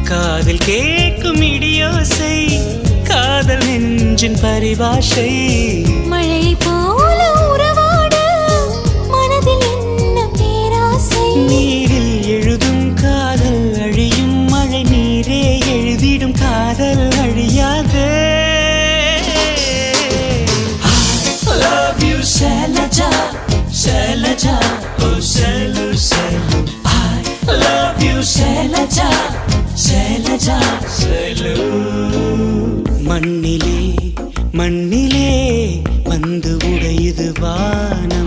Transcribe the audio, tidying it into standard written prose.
காதில் கேட்கும் இடியோசை காதல் நெஞ்சின் பரிபாஷை மழை போல உறவாட மனதில் என்ன பேராசை நீரில் எழுதும் காதல் அழியும் மழை நீரே எழுதிடும் காதல் அழியாது I love you Shailaja Shailaja oh Shailu Shailu I love you Shailaja Shailaja Shailu மண்ணிலே மண்ணிலே வந்து உடையுது வானம்